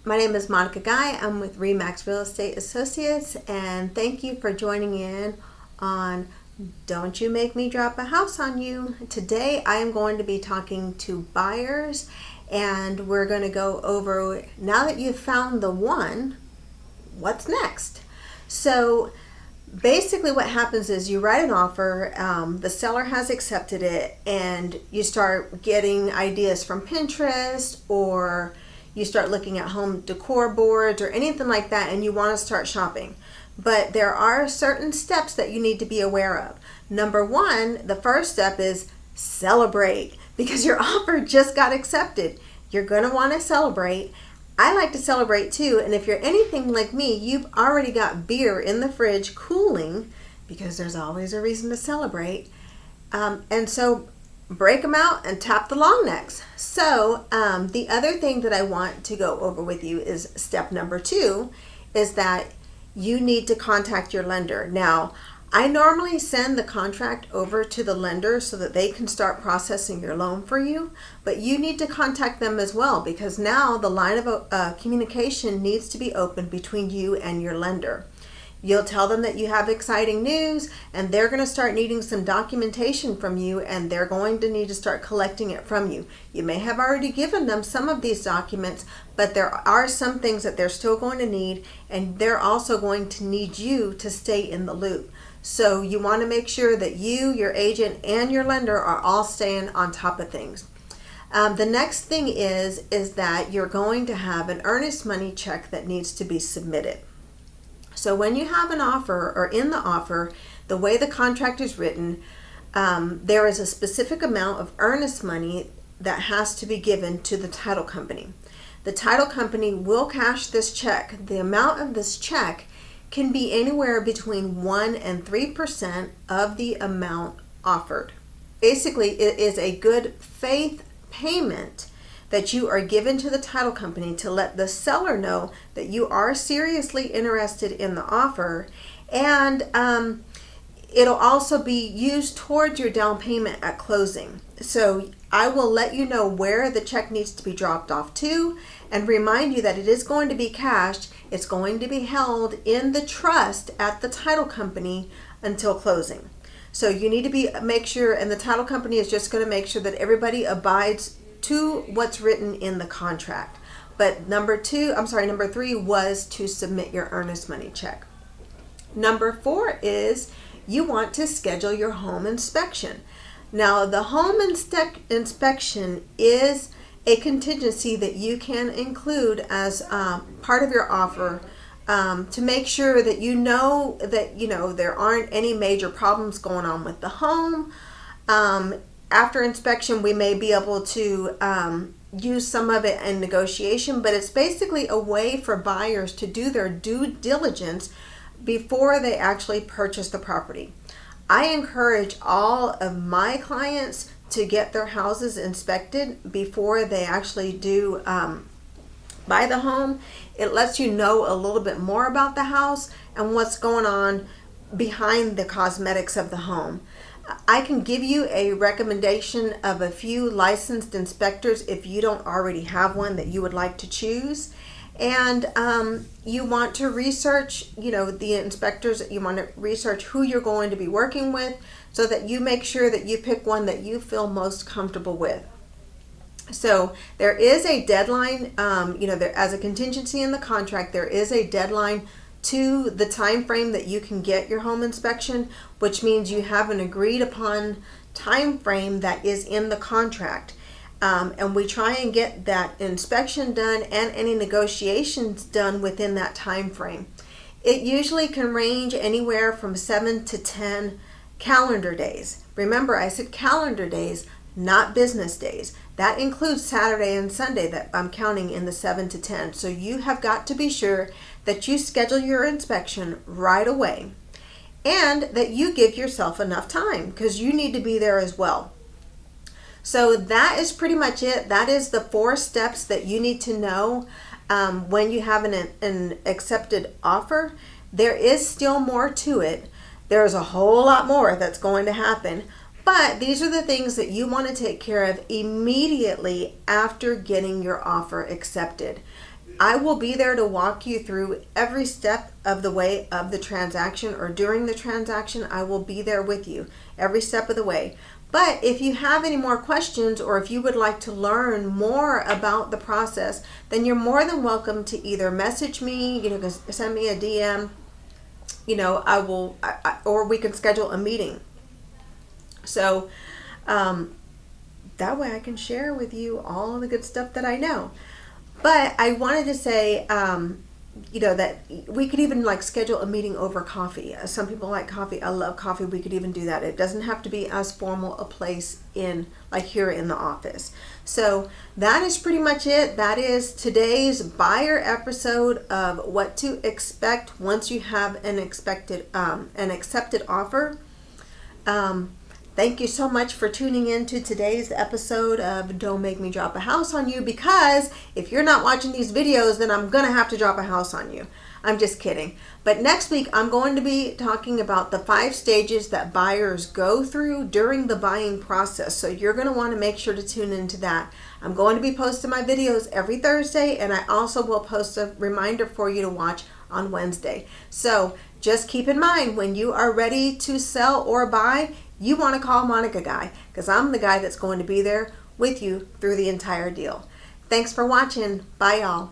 My name is Monica Guy. I'm with Remax Real Estate Associates, and thank you for joining in on Don't You Make Me Drop a House on You. Today I am going to be talking to buyers, and we're going to go over, now that you've found the one, what's next? So basically what happens is you write an offer, the seller has accepted it, and you start getting ideas from Pinterest, or you start looking at home decor boards or anything like that, and you want to start shopping. But there are certain steps that you need to be aware of. Number one, the first step is celebrate, because your offer just got accepted. You're going to want to celebrate. I like to celebrate too, and if you're anything like me, you've already got beer in the fridge cooling, because there's always a reason to celebrate. And so break them out and tap the long necks. So the other thing that I want to go over with you is step number two, is that you need to contact your lender. Now, I normally send the contract over to the lender so that they can start processing your loan for you, but you need to contact them as well, because now the line of communication needs to be open between you and your lender. You'll tell them that you have exciting news, and they're going to start needing some documentation from you, and they're going to need to start collecting it from you. You may have already given them some of these documents, but there are some things that they're still going to need, and they're also going to need you to stay in the loop. So you want to make sure that you, your agent, and your lender are all staying on top of things. The next thing is that you're going to have an earnest money check that needs to be submitted. So when you have an offer, or in the offer, the way the contract is written, there is a specific amount of earnest money that has to be given to the title company. The title company will cash this check. The amount of this check can be anywhere between 1 and 3% of the amount offered. Basically, it is a good faith payment that you are given to the title company to let the seller know that you are seriously interested in the offer, and it'll also be used towards your down payment at closing. So I will let you know where the check needs to be dropped off to, and remind you that it is going to be cashed. It's going to be held in the trust at the title company until closing. So you need to make sure, and the title company is just going to make sure that everybody abides to what's written in the contract. But number three was to submit your earnest money check. Number four is you want to schedule your home inspection. Now, the home inspection is a contingency that you can include as part of your offer, to make sure that you know that there aren't any major problems going on with the home. After inspection, we may be able to use some of it in negotiation, but it's basically a way for buyers to do their due diligence before they actually purchase the property. I encourage all of my clients to get their houses inspected before they actually do buy the home. It lets you know a little bit more about the house and what's going on behind the cosmetics of the home. I can give you a recommendation of a few licensed inspectors if you don't already have one that you would like to choose. And you want to research, the inspectors. You want to research who you're going to be working with, so that you make sure that you pick one that you feel most comfortable with. So there is a deadline, as a contingency in the contract, there is a deadline to the time frame that you can get your home inspection, which means you have an agreed upon time frame that is in the contract. And we try and get that inspection done and any negotiations done within that time frame. It usually can range anywhere from 7 to 10 calendar days. Remember, I said calendar days, not business days. That includes Saturday and Sunday that I'm counting in the 7 to 10. So you have got to be sure that you schedule your inspection right away, and that you give yourself enough time, because you need to be there as well. So that is pretty much it. That is the 4 steps that you need to know when you have an accepted offer. There is still more to it. There's a whole lot more that's going to happen. But these are the things that you want to take care of immediately after getting your offer accepted. I will be there to walk you through every step of the way of the transaction, or during the transaction. I will be there with you every step of the way. But if you have any more questions, or if you would like to learn more about the process, then you're more than welcome to either message me, send me a DM, or we can schedule a meeting. So that way I can share with you all of the good stuff that I know. But I wanted to say, that we could even schedule a meeting over coffee. Some people like coffee. I love coffee. We could even do that. It doesn't have to be as formal a place here in the office. So that is pretty much it. That is today's buyer episode of what to expect once you have an accepted offer. Thank you so much for tuning in to today's episode of Don't Make Me Drop a House on You, because if you're not watching these videos, then I'm going to have to drop a house on you. I'm just kidding. But next week, I'm going to be talking about the 5 stages that buyers go through during the buying process. So you're going to want to make sure to tune into that. I'm going to be posting my videos every Thursday, and I also will post a reminder for you to watch on Wednesday. So just keep in mind, when you are ready to sell or buy, you want to call Monica Guy, because I'm the guy that's going to be there with you through the entire deal. Thanks for watching. Bye, y'all.